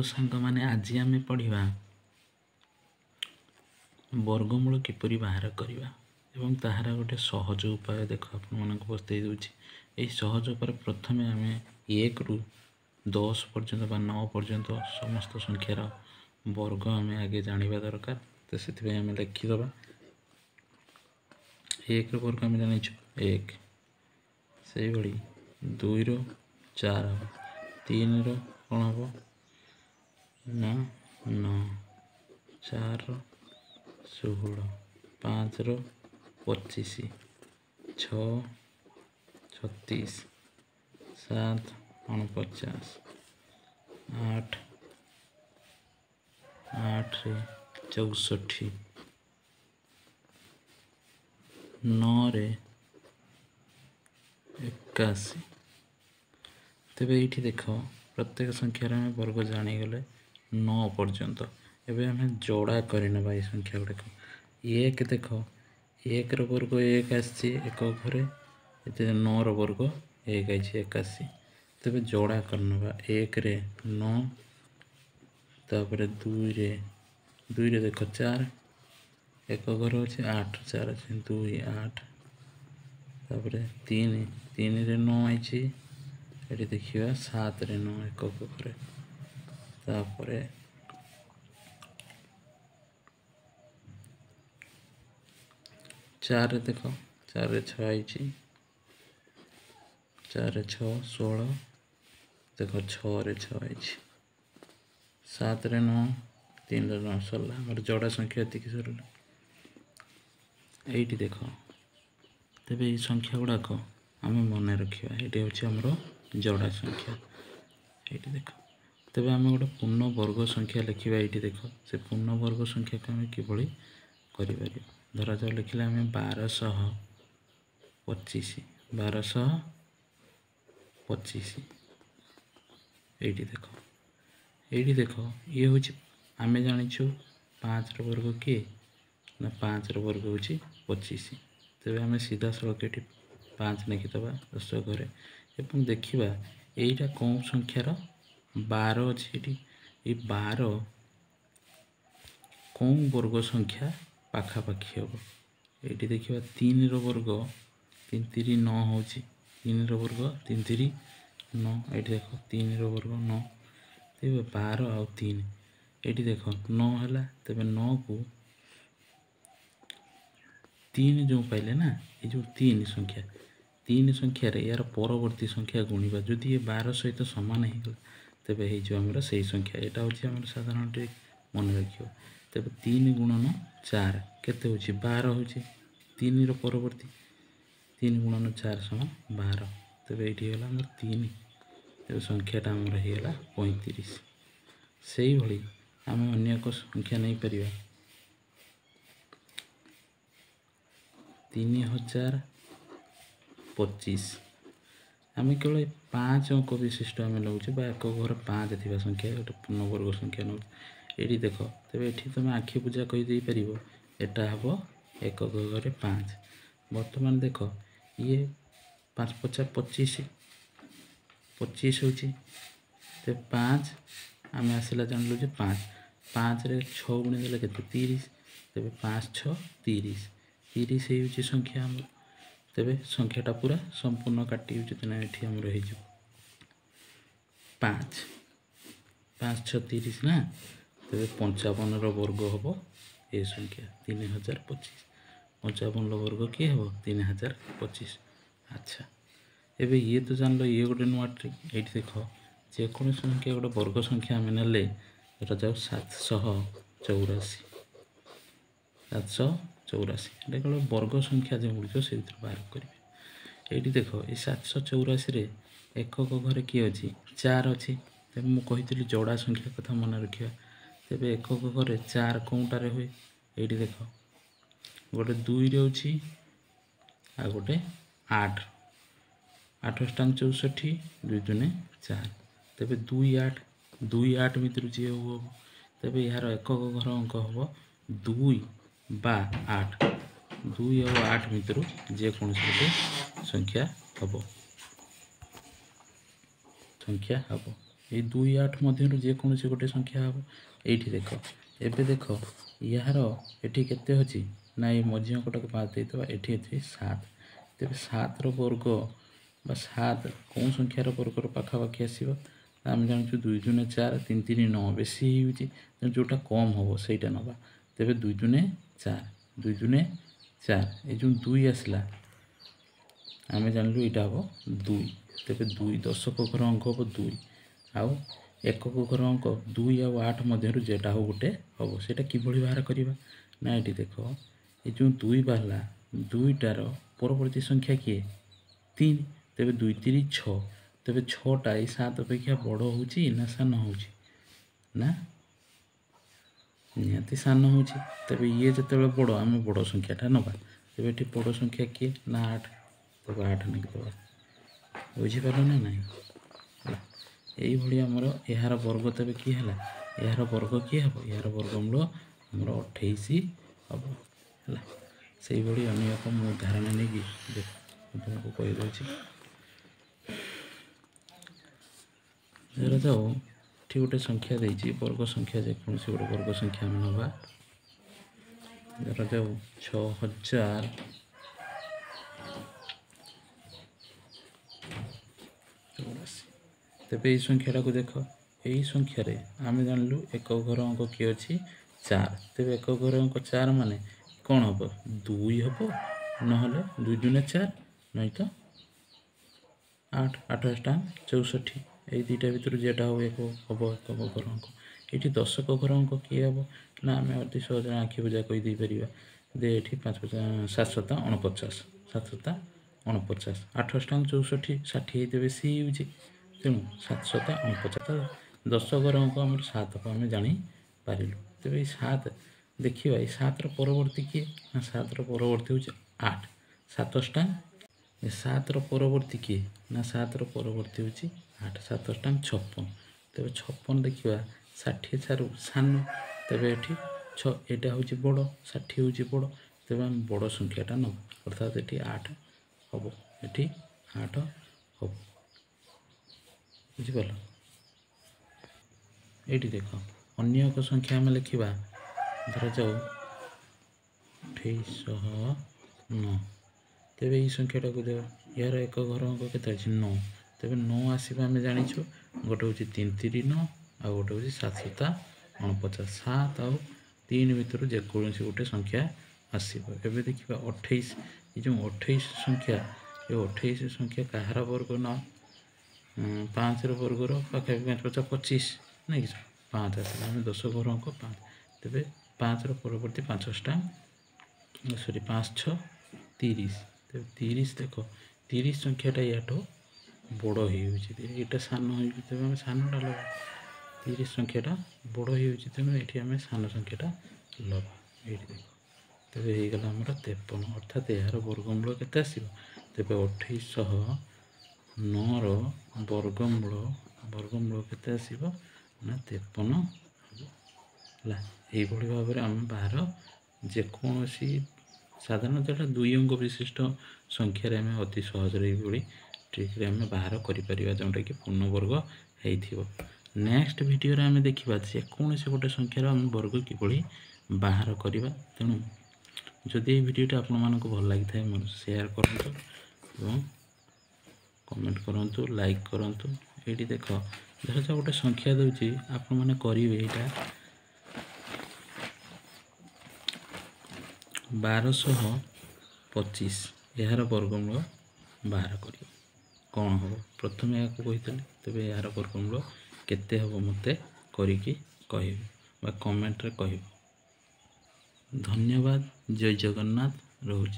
सांग माने आज आम पढ़ा वर्गमूल किपरि बाहर करवा एवं ताहार गोटे सहज उपाय देख आप बतई दूची। यही सहज उपाय प्रथम आम 1 ରୁ 10 पर्यंत 9 पर्यंत समस्त संख्यार वर्ग आम आगे जाना दरकार। तो से आम लिखिदबा 1 रो वर्ग आम जानी 1 से भाई 2 रो 4 3 रो कौन हम ना 9 4 रो 16 5 रो 25 6 36 7 49 8 8 रे 64 9 रे 81। तेबे ये देख प्रत्येक संख्यार आम वर्ग जानीगले 9 पर्यंत। एवं आम जोड़ा करना ये संख्या गुड़ाक 1 देख 1 रो वर्ग 1 आसी एक घरे 9 रो वर्ग 1 आई 81। तेबे जोड़ा करना 1 रे 9 तापर 2 रे देख 4 एक घर अच्छे 8 4 अच्छे 2 8 तापर 3 रे 9 आई ये देखिए 7 रे 9 एक घरे तापर 4 रे देख 4 रे 6 आई 4 रे 6 16 देख 6 रे 6 आई 7 रे 9 3 रे 9 सरला हमारे जोड़ा संख्या एतिक सरला। ये देख तेबे ये संख्या गुड़ाक आम मन रखा ये हूँ जोड़ा संख्या। ये देख तेबे आम गोटे पूर्ण वर्ग संख्या लिखा ये देख से पूर्ण वर्ग संख्या को आम किभली कर धरा जाओ लिखिले आम 1225 ये देख ये हूँ आम जाचु 5 रो वर्ग किए ना 5 रो वर्ग हूँ 25। तेबे आम सीधा सड़क ये 5 लिखिदबा 10 घरे एवं देखा यहीटा कौन संख्यार 12 अच्छे ये 12 कौन वर्ग संख्या पाखापाखि हम ये देखा 3 रो वर्ग 3 3 9 हो 3 रो वर्ग 3 3 9 ये देख 3 रो वर्ग 9 तेज 12 आउ 3 ये देख 9 है तेज 9 को 3 जो पाइले ना ये जो 3 संख्या यार परवर्ती संख्या गुणा जदि ये 12 सहित सामान हो तेज हो से संख्या यहाँ हूँ साधारण मन रख तेज 3 गुणन 4 केते हो 12 हो 3 रो परवर्ती 3 गुणन 4 समान 12 तेज ये आम 3 तेज संख्याटा आम होगा 35। से ही आम अन्य एक संख्या नहीं पार 3025 आम केवल 5 अंक विशिष्ट आम नौ एक घर 5 थी संख्या गोटे पूर्ण वर्ग संख्या नौ ये देख तेज ये तुम आखि पूजा कहीदे पार एटा हम एक घरे 5 बर्तमान देख ये 5 50 25 25 हो 5 आम आसला जानलु 5 रे 6 गुणी देले के 30 तेज 5 6 30 30 हो संख्या आम तेरे संख्याटा पूरा संपूर्ण काटी ये आम रही 5 5 6 30 ना तेज 55 रो वर्ग हम ये संख्या 3025 55 रो वर्ग किए हम 3025। अच्छा एबे ये तो जान लो ये गोटे नुआ ट्रिक ये देख जेको संख्या गोटे वर्ग संख्या आम ने जाओ 784 ये केवल वर्ग संख्या जो गुड़िक से बाहर करेंगे। ये देख ये 784 एक घर किए अच्छी 4 अच्छी तेज मुझे जोड़ा संख्या कथा मन रखा तेज एक घर 4 कौटार हुए ये देख गोटे 2 रे आ गोटे 8 8 अष्टांग 64 2 दूने 4 तेज 2 8 2 8 भितर जी हम तेज यार एक घर अंक हम 2 बा 8 2 और 8 भितर जेको संख्या हम ये 2 8 मध्य जेकोसी गोटे संख्या हम ये देख एबे देख यार ये केते अच्छी ना ये मझी अंकटा को बाद देदेवा ये अच्छी 7 तेज 7 वर्ग बा 7 कौन संख्यार वर्गर पाखापाखि आसो आम जानूँ 2 दूने 4 3 3 9 बेसी जोटा कम हम सहीटा नवा तेरे 2 दूने 4 2 दूने 4 ये जो 2 आसला आम जानलु यहाँ हम 2 तेरे 2 दशक घर अंक हम 2 आउ एकक घर अंक 2 आउ 8 मध्य जेटा हो गोटे हम से बाहर करवा ना ये देख ये जो 2 बाहला 2टार परवर्ती संख्या किए 3 तेरे 2 3 6 तेरे 6टा 7 अपेक्षा बड़ हो सान हो ना निहाती सान हो तेरे ये जो बड़ आम बड़ संख्याटा नवा तेरे ये बड़ संख्या किए ना 8 तब 8 नहीं दबा बुझीपार ना ना यही आमर यार वर्ग तेज किए है यार वर्ग किए हम यार वर्गमूल आमर 28 हम है से भाई अनेक मु उदाहरण नहीं तुमको कहीदे धर जाओ ठीक गोटे संख्या देती वर्ग संख्या जेकोसी गोटे वर्ग संख्या आम नवा धर जाओ 6000 तेरे ये संख्याटा को देख यही संख्यार आम जानलु एक घर अंक किए अच्छी 4 तेरे एक घर अंक 4 माने कौन हम 2 हम ना 2 दूने 4 नहीं तो 8 8 64 यही दुईटा भितर जेटा हो एक हम एक घर अंक ये दशक घर अंक किए हम ना आम अति सहज आखि बुझा कहीदेपर दे ये 5 7 7 49 7 7 49 8 64 60 तो बेसी तेणु 7 7 49 10 घर अंक आम 7 को आम जापारू तेज ये 7 देखा ये 7 परवर्ती किए ना 7 परवर्ती हूँ 8 7 ये 7 परवर्ती किए ना 7 परवर्ती हूँ 8 7 56 तेज 56 देखा 60 छारू सान तेज ये यहाँ हूँ बड़ 60 हूँ बड़ तेज आम बड़ संख्याटा नब अर्थात ये 8 हम ये 8 हम बुझिपार ये देख अन्य एक संख्या आम लिखा धर जाओ 2809 तेज ये संख्याटा को देव यार एक घर अंक के 9 तेज 9 आसवा आम जाचु गोटे हूँ 3 3 9 आ गोटे हूँ 7 7 49 7 आउ 3 भितर जेकोसी गोटे संख्या आसो एवं देखा 28 ये जो 28 संख्या ये 28 संख्या कहार वर्ग न 5 वर्गर पाखापाखि 5 5 25 नहीं कि 5 आस आम 10 घर अंक 5 तेरे 5 परवर्ती 5 सॉरी 5 6 30 तेज 30 देख 30 संख्याटा या बड़ होटा सान हो तेज आम सानटा लगा 30 संख्याटा बड़ हो ये आम सान संख्याटा लगा ये देख तेज होगला आमर 53 अर्थात यार वर्गमूल के तेज 2809 वर्गमूल के आसो ना 53 है यही भाव में आम बाहर जेकोसी साधारणतः 2 अंक विशिष्ट संख्यार आम अति सहज ये ट्रिक आम बाहर कर जोटा कि पूर्ण वर्ग हो नेक्स्ट वीडियो आम देखा जेकोसी गोटे संख्यार आम वर्ग किभली बाहर करवा तेणु जदि ये वीडियोटा आपण भल लगी था मोर शेयर करूँ और कमेंट करूँ लाइक करूँ ये देख धर जो गोटे संख्या दूसरी आपण मैंने करेंगे यहाँ 1225 यार वर्गमूल बाहर कर कौन हम प्रथम या कही तेज यार वर्गमूल केते हम मत कह कमेंट रे कह धन्यवाद जय जगन्नाथ रोज।